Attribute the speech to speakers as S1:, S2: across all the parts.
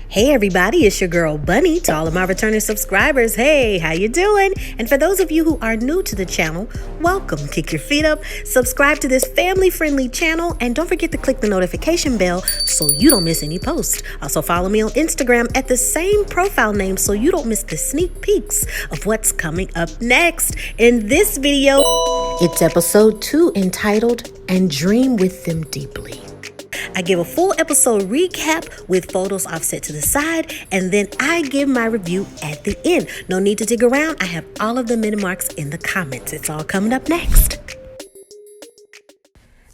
S1: Hey everybody, it's your girl Bunny. To all of my returning subscribers, hey, how you doing? And for those of you who are new to the channel, welcome. Kick your feet up, subscribe to this family-friendly channel, and don't forget to click the notification bell so you don't miss any posts. Also follow me on Instagram at the same profile name so you don't miss the sneak peeks of what's coming up next. In this video, it's episode 2 entitled, And Dream With Them Deeply. I give a full episode recap with photos offset to the side, and then I give my review at the end. No need to dig around. I have all of the minute marks in the comments. It's all coming up next.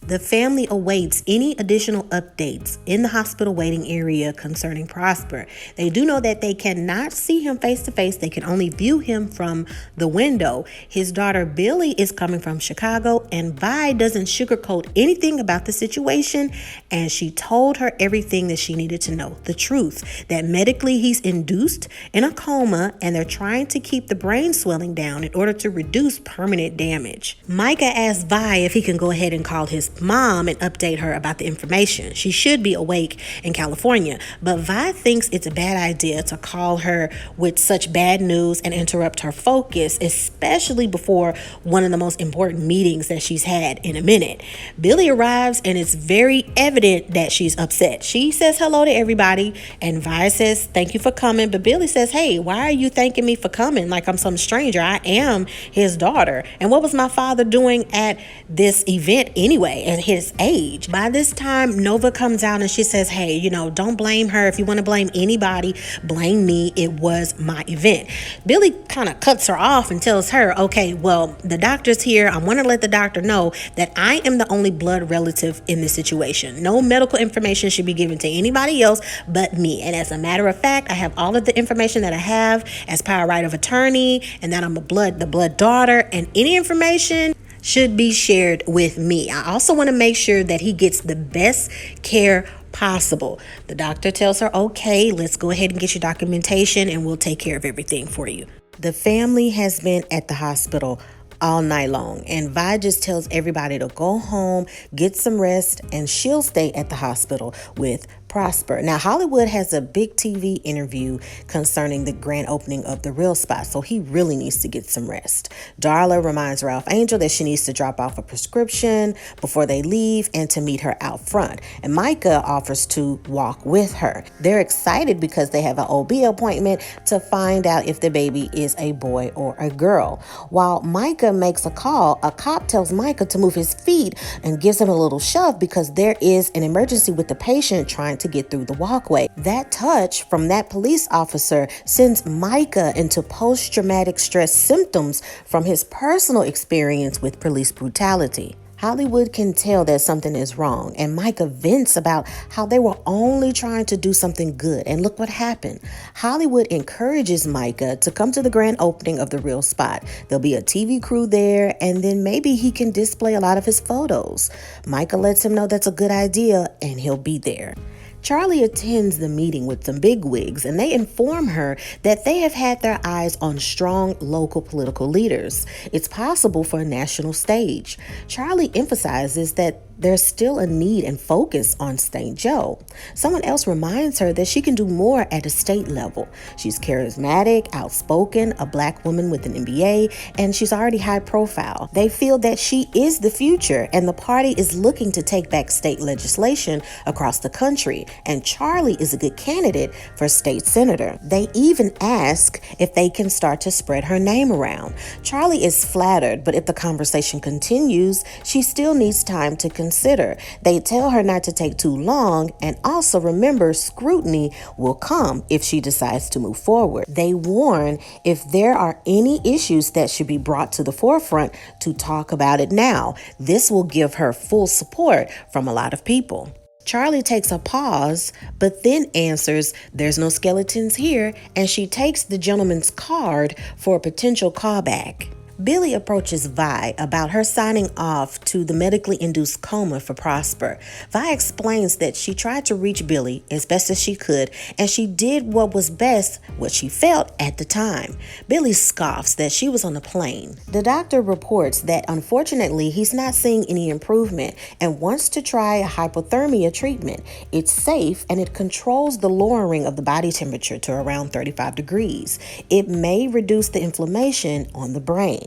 S1: The family awaits any additional updates in the hospital waiting area concerning Prosper. They do know that they cannot see him face to face. They can only view him from the window. His daughter Billy is coming from Chicago, and Vi doesn't sugarcoat anything about the situation, and she told her everything that she needed to know. The truth, that medically he's induced in a coma, and they're trying to keep the brain swelling down in order to reduce permanent damage. Micah asked Vi if he can go ahead and call his mom and update her about the information. She should be awake in California, but Vi thinks it's a bad idea to call her with such bad news and interrupt her focus, especially before one of the most important meetings that she's had in a minute. Billy arrives, and it's very evident that she's upset. She says hello to everybody, and Vi says thank you for coming, but Billy says, hey, why are you thanking me for coming like I'm some stranger? I am his daughter, and what was my father doing at this event anyway at his age? By this time, Nova comes out and she says, hey, don't blame her. If you want to blame anybody, blame me. It was my event. Billy kind of cuts her off and tells her, okay, well, the doctor's here. I want to let the doctor know that I am the only blood relative in this situation. No medical information should be given to anybody else but me. And as a matter of fact, I have all of the information that I have as power right of attorney, and that I'm the blood daughter, and any information should be shared with me. I also want to make sure that he gets the best care possible. The doctor tells her, okay, let's go ahead and get your documentation and we'll take care of everything for you. The family has been at the hospital all night long, and Vi just tells everybody to go home, get some rest, and she'll stay at the hospital with Prosper. Now, Hollywood has a big TV interview concerning the grand opening of the Real Spot, so he really needs to get some rest. Darla reminds Ralph Angel that she needs to drop off a prescription before they leave and to meet her out front. And Micah offers to walk with her. They're excited because they have an OB appointment to find out if the baby is a boy or a girl. While Micah makes a call, a cop tells Micah to move his feet and gives him a little shove because there is an emergency with the patient trying to get through the walkway. That touch from that police officer sends Micah into post-traumatic stress symptoms from his personal experience with police brutality. Hollywood can tell that something is wrong, and Micah vents about how they were only trying to do something good, and look what happened. Hollywood encourages Micah to come to the grand opening of the Real Spot. There'll be a TV crew there, and then maybe he can display a lot of his photos. Micah lets him know that's a good idea, and he'll be there. Charley attends the meeting with some bigwigs, and they inform her that they have had their eyes on strong local political leaders. It's possible for a national stage. Charley emphasizes that there's still a need and focus on St. Joe. Someone else reminds her that she can do more at a state level. She's charismatic, outspoken, a black woman with an MBA, and she's already high profile. They feel that she is the future, and the party is looking to take back state legislation across the country, and Charley is a good candidate for state senator. They even ask if they can start to spread her name around. Charley is flattered, but if the conversation continues, she still needs time to consider. They tell her not to take too long, and also remember scrutiny will come if she decides to move forward. They warn if there are any issues that should be brought to the forefront to talk about it now. This will give her full support from a lot of people. Charley takes a pause, but then answers, there's no skeletons here, and she takes the gentleman's card for a potential callback. Billy approaches Vi about her signing off to the medically induced coma for Prosper. Vi explains that she tried to reach Billy as best as she could, and she did what was best, what she felt at the time. Billy scoffs that she was on a plane. The doctor reports that unfortunately he's not seeing any improvement and wants to try a hypothermia treatment. It's safe and it controls the lowering of the body temperature to around 35 degrees. It may reduce the inflammation on the brain.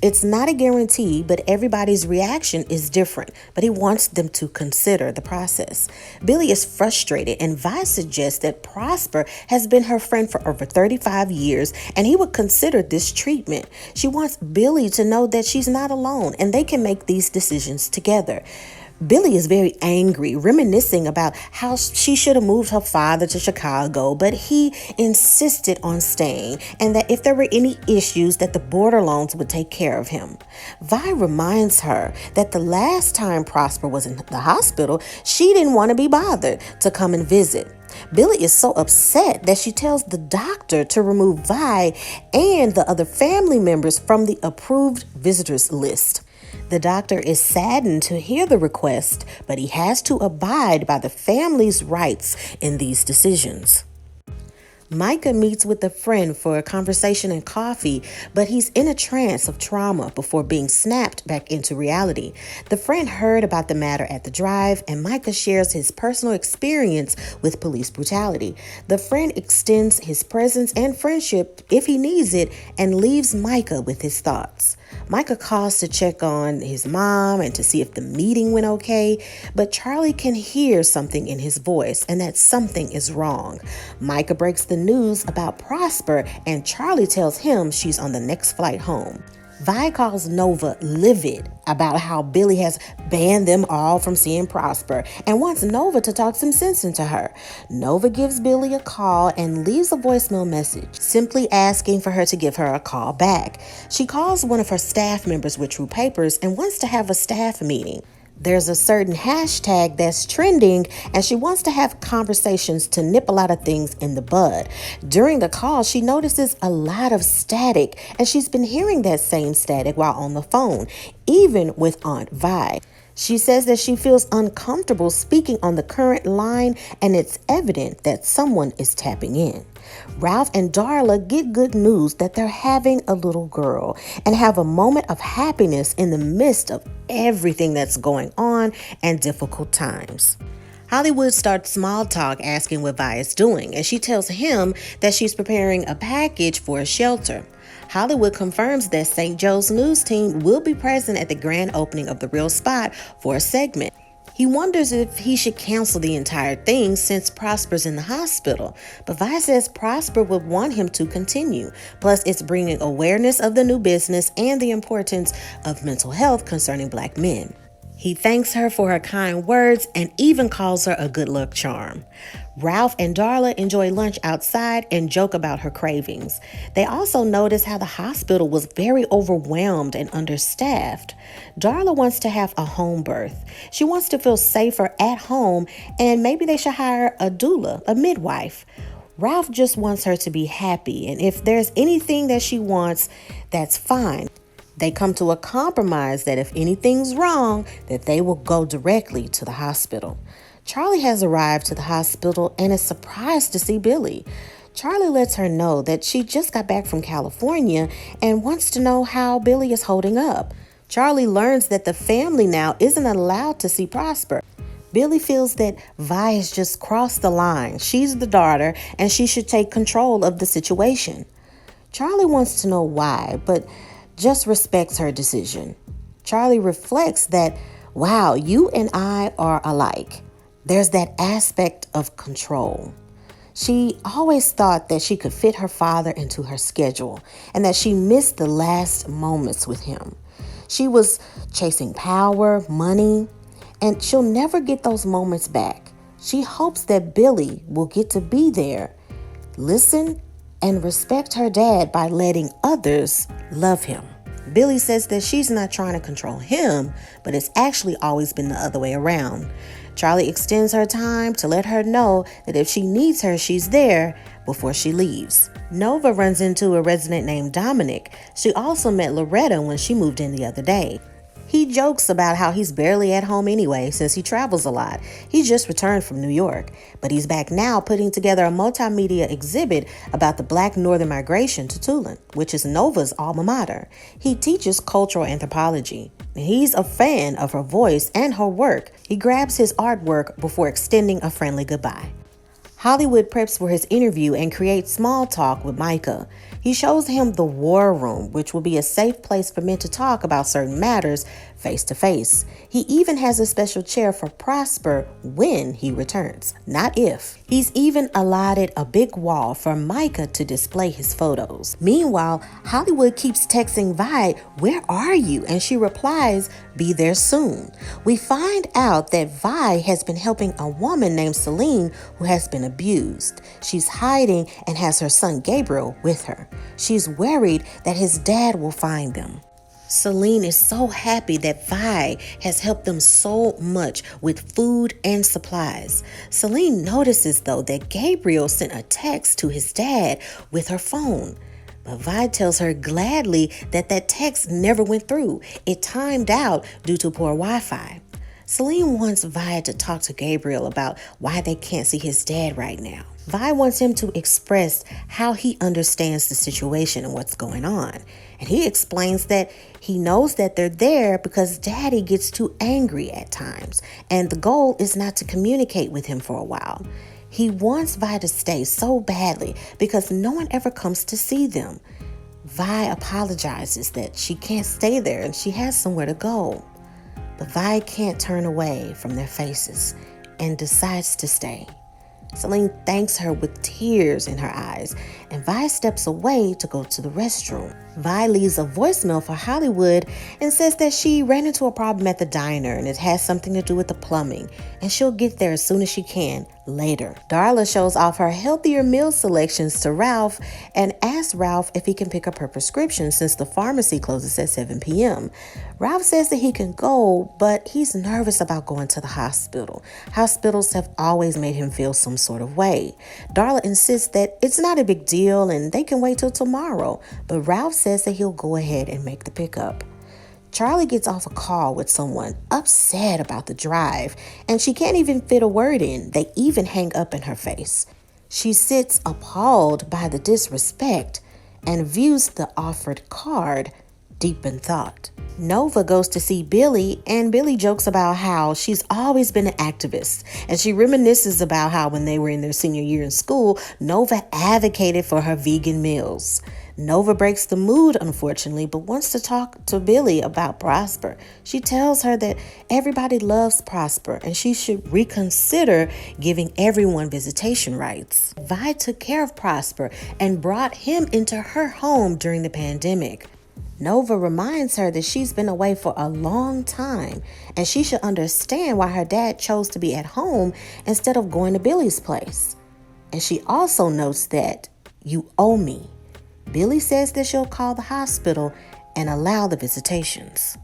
S1: It's not a guarantee, but everybody's reaction is different, but he wants them to consider the process. Billy is frustrated, and Vi suggests that Prosper has been her friend for over 35 years, and he would consider this treatment. She wants Billy to know that she's not alone, and they can make these decisions together. Billy is very angry, reminiscing about how she should have moved her father to Chicago, but he insisted on staying, and that if there were any issues that the Bordelons would take care of him. Vi reminds her that the last time Prosper was in the hospital, she didn't want to be bothered to come and visit. Billy is so upset that she tells the doctor to remove Vi and the other family members from the approved visitors list. The doctor is saddened to hear the request, but he has to abide by the family's rights in these decisions. Micah meets with a friend for a conversation and coffee, but he's in a trance of trauma before being snapped back into reality. The friend heard about the matter at the drive, and Micah shares his personal experience with police brutality. The friend extends his presence and friendship if he needs it and leaves Micah with his thoughts. Micah calls to check on his mom and to see if the meeting went okay, but Charley can hear something in his voice and that something is wrong. Micah breaks the news about Prosper, and Charley tells him she's on the next flight home. Vi calls Nova livid about how Billy has banned them all from seeing Prosper and wants Nova to talk some sense into her. Nova gives Billy a call and leaves a voicemail message, simply asking for her to give her a call back. She calls one of her staff members with True Papers and wants to have a staff meeting. There's a certain hashtag that's trending, and she wants to have conversations to nip a lot of things in the bud. During the call, she notices a lot of static, and she's been hearing that same static while on the phone, even with Aunt Vi. She says that she feels uncomfortable speaking on the current line, and it's evident that someone is tapping in. Ralph and Darla get good news that they're having a little girl and have a moment of happiness in the midst of everything that's going on and difficult times. Hollywood starts small talk asking what Vi is doing, and she tells him that she's preparing a package for a shelter. Hollywood confirms that St. Joe's news team will be present at the grand opening of The Real Spot for a segment. He wonders if he should cancel the entire thing since Prosper's in the hospital, but Vi says Prosper would want him to continue. Plus, it's bringing awareness of the new business and the importance of mental health concerning Black men. He thanks her for her kind words and even calls her a good luck charm. Ralph and Darla enjoy lunch outside and joke about her cravings. They also notice how the hospital was very overwhelmed and understaffed. Darla wants to have a home birth. She wants to feel safer at home, and maybe they should hire a doula, a midwife. Ralph just wants her to be happy, and if there's anything that she wants, that's fine. They come to a compromise that if anything's wrong, that they will go directly to the hospital. Charley has arrived to the hospital and is surprised to see Billy. Charley lets her know that she just got back from California and wants to know how Billy is holding up. Charley learns that the family now isn't allowed to see Prosper. Billy feels that Vi has just crossed the line. She's the daughter and she should take control of the situation. Charley wants to know why, but just respects her decision. Charley reflects that, wow, you and I are alike. There's that aspect of control. She always thought that she could fit her father into her schedule and that she missed the last moments with him. She was chasing power, money, and she'll never get those moments back. She hopes that Billy will get to be there, listen, and respect her dad by letting others love him. Billy says that she's not trying to control him, but it's actually always been the other way around. Charley extends her time to let her know that if she needs her, she's there, before she leaves. Nova runs into a resident named Dominic. She also met Loretta when she moved in the other day. He jokes about how he's barely at home anyway since he travels a lot. He just returned from New York, but he's back now putting together a multimedia exhibit about the Black Northern migration to Tulane, which is Nova's alma mater. He teaches cultural anthropology. He's a fan of her voice and her work. He grabs his artwork before extending a friendly goodbye. Hollywood preps for his interview and creates small talk with Micah. He shows him the war room, which will be a safe place for men to talk about certain matters face to face. He even has a special chair for Prosper when he returns, not if. He's even allotted a big wall for Micah to display his photos. Meanwhile, Hollywood keeps texting Vi, "Where are you?" And she replies, "Be there soon." We find out that Vi has been helping a woman named Celine who has been abused. She's hiding and has her son Gabriel with her. She's worried that his dad will find them. Celine is so happy that Vi has helped them so much with food and supplies. Celine notices, though, that Gabriel sent a text to his dad with her phone. But Vi tells her gladly that that text never went through. It timed out due to poor Wi-Fi. Celine wants Vi to talk to Gabriel about why they can't see his dad right now. Vi wants him to express how he understands the situation and what's going on. And he explains that he knows that they're there because Daddy gets too angry at times, and the goal is not to communicate with him for a while. He wants Vi to stay so badly because no one ever comes to see them. Vi apologizes that she can't stay there and she has somewhere to go. But Vi can't turn away from their faces and decides to stay. Celine thanks her with tears in her eyes, and Vi steps away to go to the restroom. Vi leaves a voicemail for Hollywood and says that she ran into a problem at the diner and it has something to do with the plumbing, and she'll get there as soon as she can later. Darla shows off her healthier meal selections to Ralph and asks Ralph if he can pick up her prescription since the pharmacy closes at 7 p.m. Ralph says that he can go, but he's nervous about going to the hospital. Hospitals have always made him feel some sort of way. Darla insists that it's not a big deal and they can wait till tomorrow, but Ralph says that he'll go ahead and make the pickup. Charley gets off a call with someone upset about the drive, and she can't even fit a word in. They even hang up in her face. She sits appalled by the disrespect and views the offered card deep in thought. Nova goes to see Billy, and Billy jokes about how she's always been an activist, and she reminisces about how when they were in their senior year in school, Nova advocated for her vegan meals. Nova breaks the mood, unfortunately, but wants to talk to Billy about Prosper. She tells her that everybody loves Prosper and she should reconsider giving everyone visitation rights. Vi took care of Prosper and brought him into her home during the pandemic. Nova reminds her that she's been away for a long time and she should understand why her dad chose to be at home instead of going to Billy's place. And she also notes that, "You owe me." Billy says that she'll call the hospital and allow the visitations.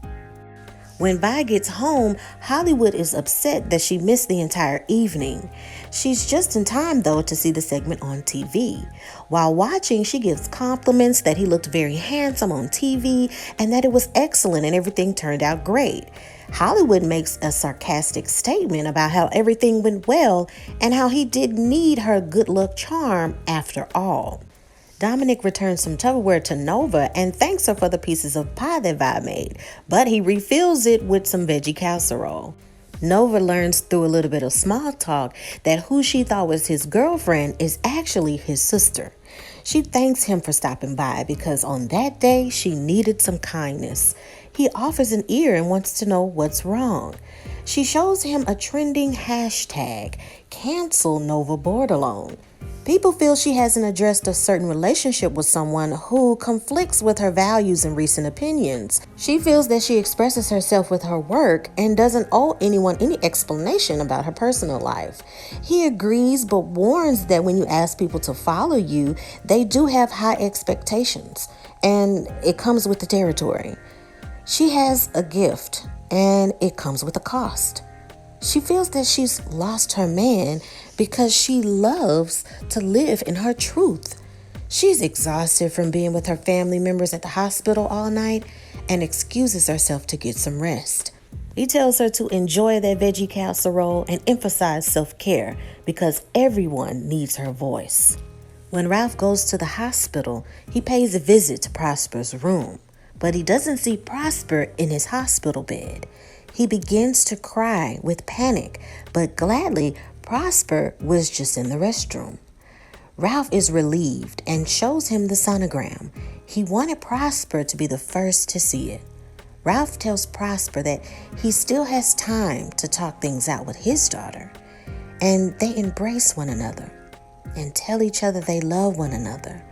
S1: When Vi gets home, Hollywood is upset that she missed the entire evening. She's just in time, though, to see the segment on TV. While watching, she gives compliments that he looked very handsome on TV and that it was excellent and everything turned out great. Hollywood makes a sarcastic statement about how everything went well and how he didn't need her good luck charm after all. Dominic returns some Tupperware to Nova and thanks her for the pieces of pie that Vi made, but he refills it with some veggie casserole. Nova learns through a little bit of small talk that who she thought was his girlfriend is actually his sister. She thanks him for stopping by because on that day she needed some kindness. He offers an ear and wants to know what's wrong. She shows him a trending hashtag, cancel Nova Bordelon. People feel she hasn't addressed a certain relationship with someone who conflicts with her values and recent opinions. She feels that she expresses herself with her work and doesn't owe anyone any explanation about her personal life. He agrees but warns that when you ask people to follow you, they do have high expectations, and it comes with the territory. She has a gift, and it comes with a cost. She feels that she's lost her man because she loves to live in her truth. She's exhausted from being with her family members at the hospital all night and excuses herself to get some rest. He tells her to enjoy that veggie casserole and emphasize self-care because everyone needs her voice. When Ralph goes to the hospital, he pays a visit to Prosper's room, but he doesn't see Prosper in his hospital bed. He begins to cry with panic, but gladly, Prosper was just in the restroom. Ralph is relieved and shows him the sonogram. He wanted Prosper to be the first to see it. Ralph tells Prosper that he still has time to talk things out with his daughter, and they embrace one another and tell each other they love one another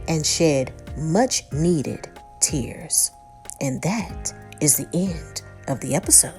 S1: and shed much needed tears. And that is the end of the episode.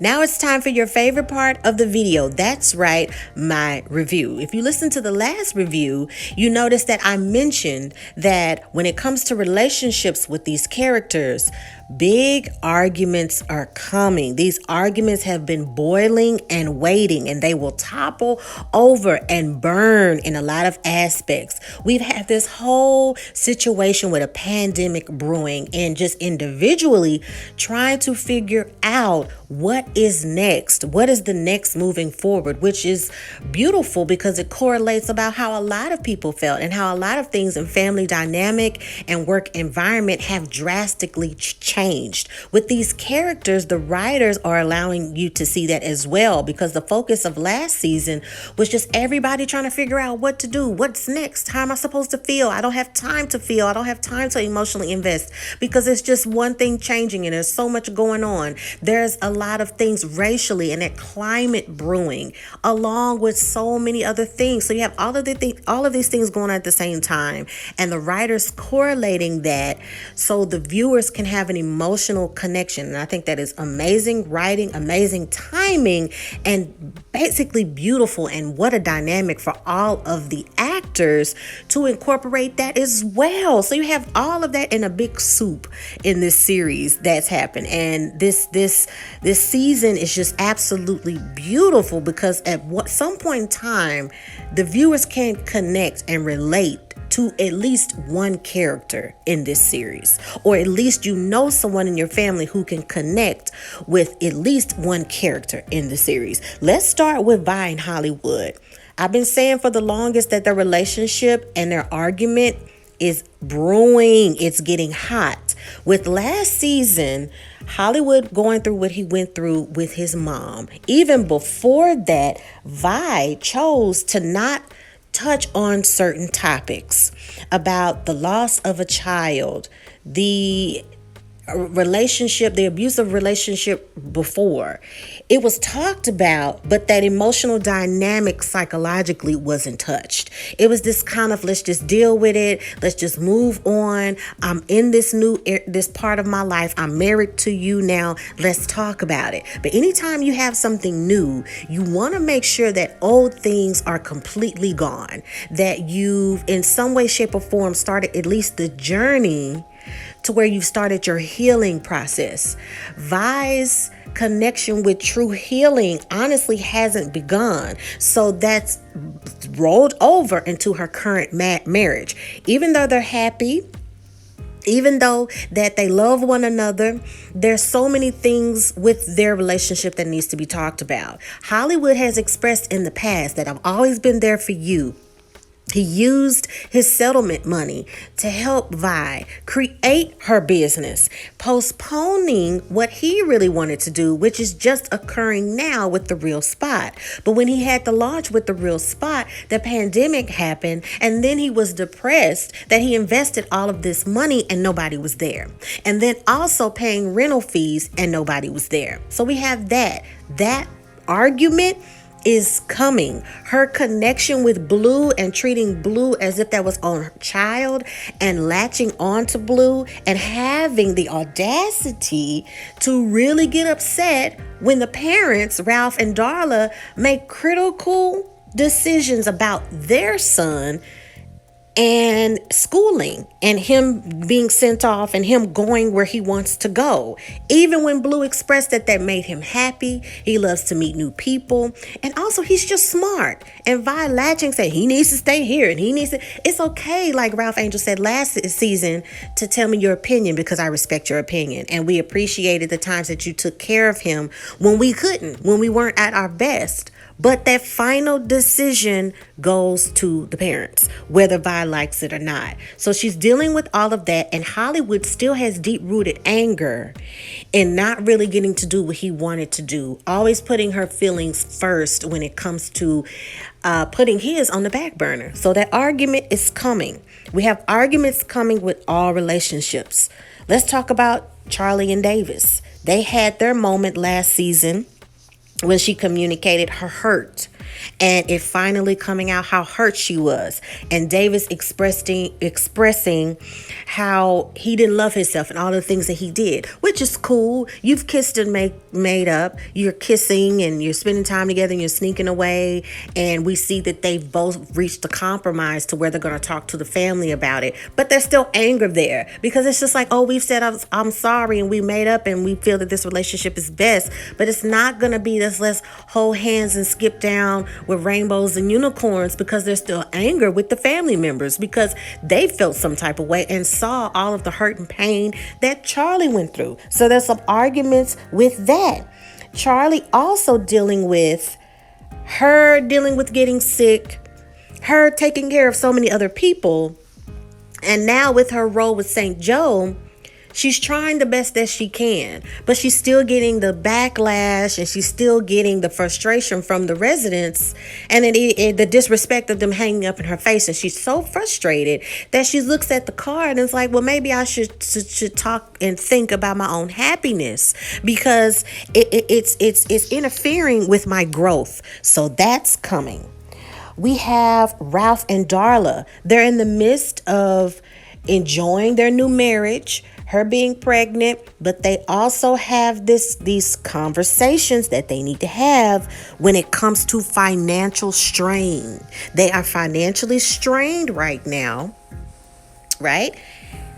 S1: Now it's time for your favorite part of the video. That's right, my review. If you listen to the last review, you notice that I mentioned that when it comes to relationships with these characters, big arguments are coming. These arguments have been boiling and waiting, and they will topple over and burn in a lot of aspects. We've had this whole situation with a pandemic brewing and just individually trying to figure out what is next. What is the next moving forward, which is beautiful because it correlates about how a lot of people felt and how a lot of things in family dynamic and work environment have drastically changed. With these characters, the writers are allowing you to see that as well, because the focus of last season was just everybody trying to figure out what to do. What's next? How am I supposed to feel? I don't have time to feel. I don't have time to emotionally invest because it's just one thing changing and there's so much going on. There's a lot of things racially and that climate brewing along with so many other things. So you have all of these things going on at the same time, and the writers correlating that so the viewers can have an emotional connection. And I think that is amazing writing, amazing timing, and basically beautiful. And what a dynamic for all of the actors to incorporate that as well. So you have all of that in a big soup in this series that's happened. And this season is just absolutely beautiful because at some point in time, the viewers can connect and relate to at least one character in this series, or at least you know someone in your family who can connect with at least one character in the series. Let's start with Vi and Hollywood. I've been saying for the longest that their relationship and their argument is brewing. It's getting hot. With last season, Hollywood going through what he went through with his mom. Even before that, Vi chose to not touch on certain topics about the loss of a child, the abusive relationship before. It was talked about, but that emotional dynamic psychologically wasn't touched. It was this kind of, let's just deal with it. Let's just move on. I'm in this part of my life. I'm married to you now. Let's talk about it. But anytime you have something new, you want to make sure that old things are completely gone, that you've in some way, shape, or form started at least the journey to where you've started your healing process. Vi's connection with true healing honestly hasn't begun. So that's rolled over into her current marriage. Even though they're happy, even though that they love one another, there's so many things with their relationship that needs to be talked about. Hollywood has expressed in the past that I've always been there for you. He used his settlement money to help Vi create her business, postponing what he really wanted to do, which is just occurring now with The Real Spot. But when he had to launch with The Real Spot, the pandemic happened, and then he was depressed that he invested all of this money and nobody was there. And then also paying rental fees and nobody was there. So we have that argument is coming. Her connection with Blue and treating Blue as if that was on her child and latching on to Blue and having the audacity to really get upset when the parents, Ralph and Darla, make critical decisions about their son and schooling and him being sent off and him going where he wants to go. Even when Blue expressed that made him happy. He loves to meet new people. And also he's just smart. And Vi Latching said he needs to stay here and he needs to. It's okay, like Ralph Angel said last season, to tell me your opinion because I respect your opinion. And we appreciated the times that you took care of him when we couldn't, when we weren't at our best. But that final decision goes to the parents, whether Vi likes it or not. So she's dealing with all of that, and Hollywood still has deep-rooted anger and not really getting to do what he wanted to do, always putting her feelings first when it comes to putting his on the back burner. So that argument is coming. We have arguments coming with all relationships. Let's talk about Charley and Davis. They had their moment last season when she communicated her hurt and it finally coming out how hurt she was, and Davis expressing how he didn't love himself and all the things that he did, which is cool. You've kissed and made up. You're kissing and you're spending time together and you're sneaking away, and we see that they've both reached a compromise to where they're going to talk to the family about it, but there's still anger there because it's just like, oh, we've said I'm sorry and we made up and we feel that this relationship is best, but it's not going to be this let's hold hands and skip down with rainbows and unicorns, because there's still anger with the family members because they felt some type of way and saw all of the hurt and pain that Charley went through. So there's some arguments with that. Charley also dealing with getting sick, her taking care of so many other people, and now with her role with St. Joe, she's trying the best that she can, but she's still getting the backlash and she's still getting the frustration from the residents and the disrespect of them hanging up in her face. And she's so frustrated that she looks at the card and is like, well, maybe I should talk and think about my own happiness because it's interfering with my growth. So that's coming. We have Ralph and Darla. They're in the midst of enjoying their new marriage, her being pregnant, but they also have these conversations that they need to have when it comes to financial strain. They are financially strained right now, right?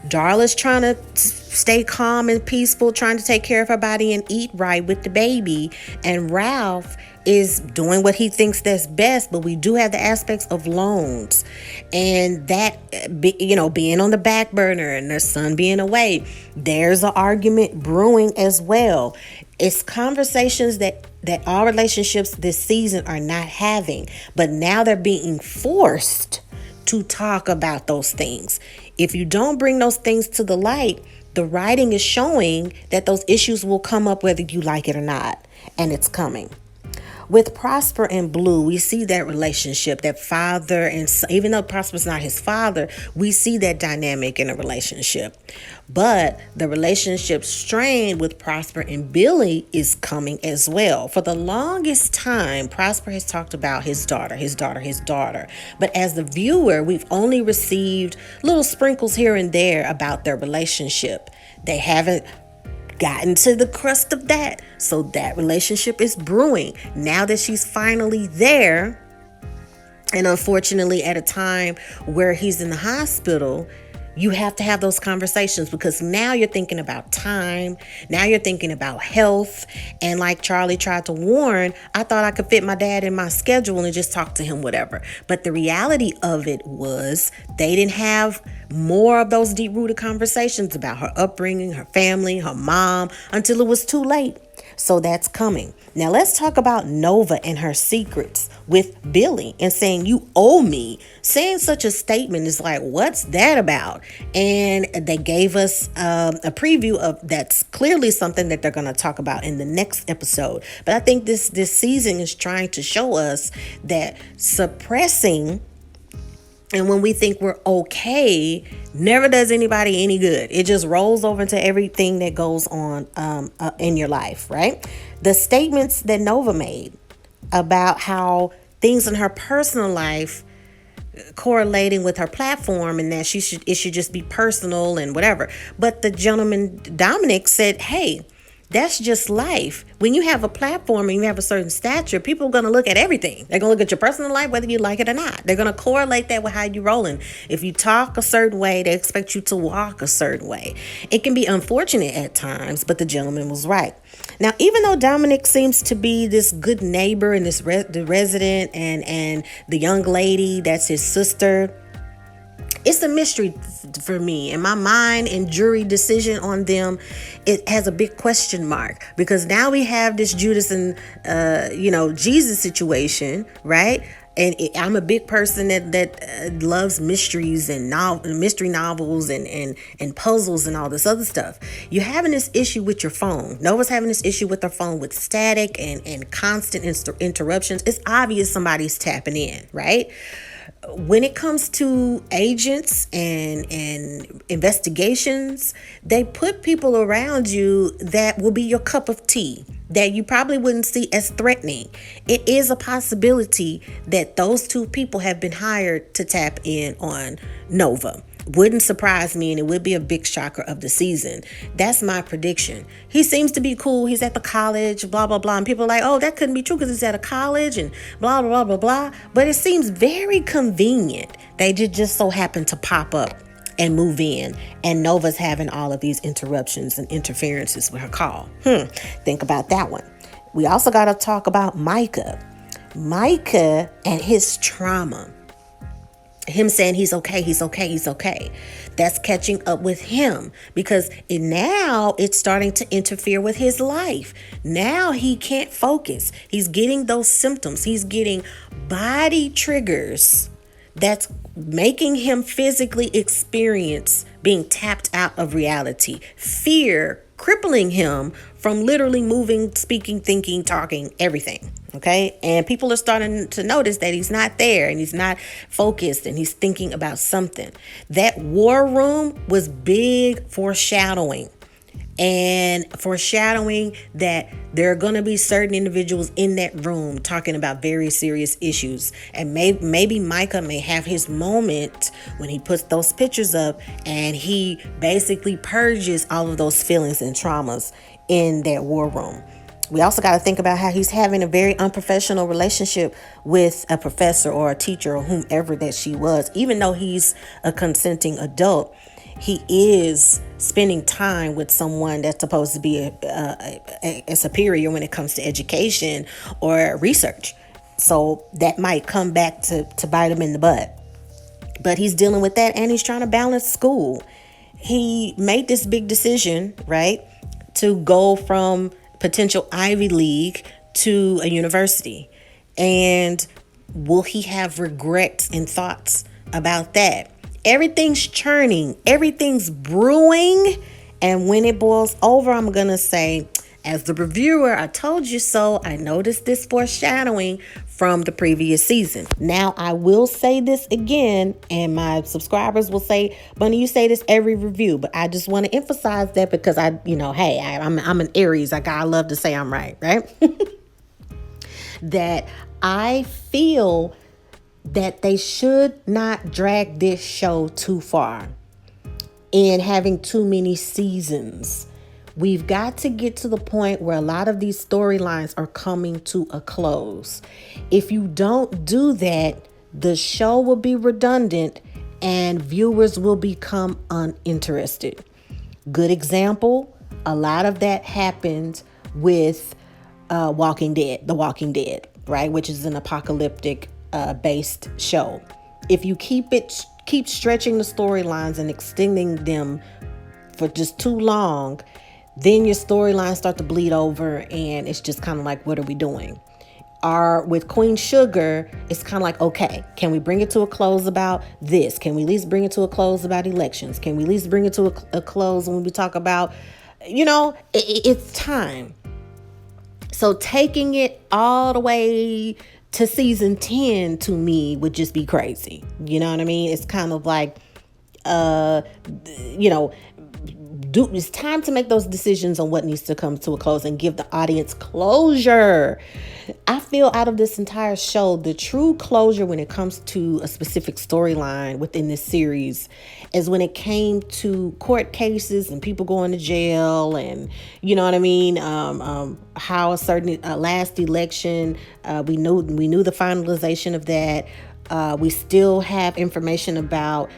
S1: Darla's trying to stay calm and peaceful, trying to take care of her body and eat right with the baby. And Ralph is doing what he thinks that's best, but we do have the aspects of loans and that, being on the back burner and their son being away. There's an argument brewing as well. It's conversations that all relationships this season are not having, but now they're being forced to talk about those things. If you don't bring those things to the light, the writing is showing that those issues will come up whether you like it or not, and it's coming. With Prosper and Blue, we see that relationship, that father and son. Even though Prosper's not his father, we see that dynamic in a relationship. But the relationship strain with Prosper and Billy is coming as well. For the longest time, Prosper has talked about his daughter. But as the viewer, we've only received little sprinkles here and there about their relationship. They haven't gotten to the crust of that. So that relationship is brewing now that she's finally there. And unfortunately, at a time where he's in the hospital, you have to have those conversations because now you're thinking about time. Now you're thinking about health. And like Charley tried to warn, I thought I could fit my dad in my schedule and just talk to him, whatever. But the reality of it was they didn't have more of those deep-rooted conversations about her upbringing, her family, her mom, until it was too late. So that's coming. Now let's talk about Nova and her secrets with Billy and saying, you owe me. Saying such a statement is like, what's that about? And they gave us a preview of that's clearly something that they're going to talk about in the next episode. But I think this season is trying to show us that suppressing and when we think we're okay, never does anybody any good. It just rolls over into everything that goes on in your life, right? The statements that Nova made about how things in her personal life correlating with her platform and that it should just be personal and whatever. But the gentleman, Dominic, said, hey, That's just life. When you have a platform and you have a certain stature, people are going to look at everything. They're going to look at your personal life, whether you like it or not. They're going to correlate that with how you're rolling. If you talk a certain way, they expect you to walk a certain way. It can be unfortunate at times, but the gentleman was right. Now, even though Dominic seems to be this good neighbor and the resident and the young lady that's his sister, it's a mystery for me. In my mind and jury decision on them, it has a big question mark, because now we have this Judas and Jesus situation, right? And I'm a big person that loves mysteries and mystery novels and puzzles and all this other stuff. You're having this issue with your phone. Nova's having this issue with her phone with static and constant interruptions. It's obvious somebody's tapping in, right? When it comes to agents and investigations, they put people around you that will be your cup of tea, that you probably wouldn't see as threatening. It is a possibility that those two people have been hired to tap in on Nova. Wouldn't surprise me, and it would be a big shocker of the season. That's my prediction. He seems to be cool. He's at the college, blah, blah, blah. And people are like, oh, that couldn't be true because he's at a college and blah, blah, blah, blah. But it seems very convenient. They just so happen to pop up and move in. And Nova's having all of these interruptions and interferences with her call. Think about that one. We also got to talk about Micah. Micah and his trauma. Him saying he's okay. That's catching up with him, because now it's starting to interfere with his life. Now he can't focus. He's getting those symptoms. He's getting body triggers that's making him physically experience being tapped out of reality. Fear crippling him from literally moving, speaking, thinking, talking, everything. Okay. And people are starting to notice that he's not there and he's not focused and he's thinking about something. That war room was big foreshadowing. And foreshadowing that there are going to be certain individuals in that room talking about very serious issues. And maybe Micah may have his moment when he puts those pictures up and he basically purges all of those feelings and traumas in that war room. We also got to think about how he's having a very unprofessional relationship with a professor or a teacher or whomever that she was. Even though he's a consenting adult, he is spending time with someone that's supposed to be a superior when it comes to education or research. So that might come back to bite him in the butt. But he's dealing with that, and he's trying to balance school. He made this big decision, right, to go from potential Ivy League to a university. And will he have regrets and thoughts about that? Everything's churning, everything's brewing, and when it boils over, I'm gonna say, as the reviewer, I told you so. I noticed this foreshadowing from the previous season. Now, I will say this again, and my subscribers will say, Bunny, you say this every review, but I just want to emphasize that because I'm an Aries. I love to say I'm right? That I feel that they should not drag this show too far and having too many seasons. We've got to get to the point where a lot of these storylines are coming to a close. If you don't do that, the show will be redundant and viewers will become uninterested. Good example, a lot of that happened with The Walking Dead, right? Which is an apocalyptic based show. If you keep stretching the storylines and extending them for just too long, then your storylines start to bleed over, and it's just kind of like, what are we doing? With Queen Sugar, it's kind of like, okay, can we bring it to a close about this? Can we at least bring it to a close about elections? Can we at least bring it to a close when we talk about, it's time. So taking it all the way to season 10 to me would just be crazy. You know what I mean? It's kind of like, It's time to make those decisions on what needs to come to a close and give the audience closure. I feel out of this entire show, the true closure when it comes to a specific storyline within this series is when it came to court cases and people going to jail, and you know what I mean. How a certain last election, we knew the finalization of that. We still have information about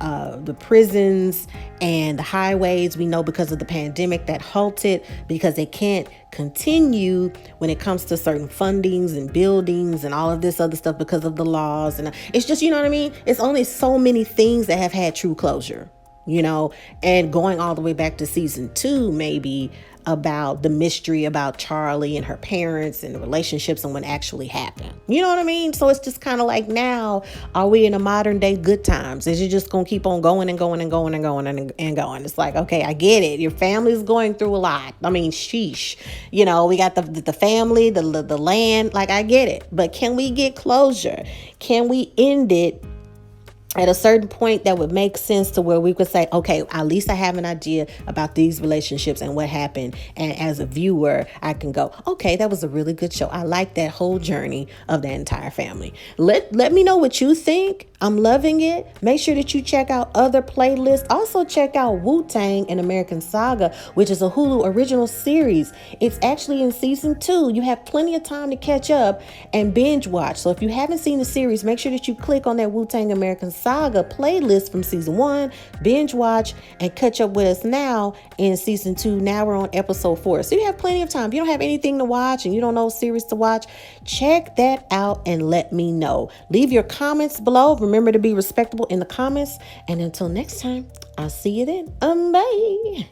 S1: the prisons and the highways. We know because of the pandemic that halted because they can't continue when it comes to certain fundings and buildings and all of this other stuff because of the laws. And it's just, you know what I mean? It's only so many things that have had true closure, you know, and going all the way back to season 2, maybe, about the mystery about Charley and her parents and the relationships and what actually happened. You know what I mean? So it's just kind of like, now, are we in a modern day good times? Is it just going to keep on going and going and going and going and going? It's like, okay, I get it. Your family's going through a lot. I mean, sheesh. You know, we got the family, the land. Like, I get it. But can we get closure? Can we end it at a certain point that would make sense to where we could say, okay, at least I have an idea about these relationships and what happened. And as a viewer, I can go, okay, that was a really good show. I like that whole journey of the entire family. Let me know what you think. I'm loving it. Make sure that you check out other playlists. Also check out Wu-Tang: An American Saga, which is a Hulu original series. It's actually in season 2. You have plenty of time to catch up and binge watch. So if you haven't seen the series, make sure that you click on that Wu-Tang: American Saga playlist from season 1, binge watch, and catch up with us now in season 2. Now we're on episode 4. So you have plenty of time. If you don't have anything to watch and you don't know series to watch, check that out and let me know. Leave your comments below. Remember to be respectable in the comments. And until next time, I'll see you then. Bye.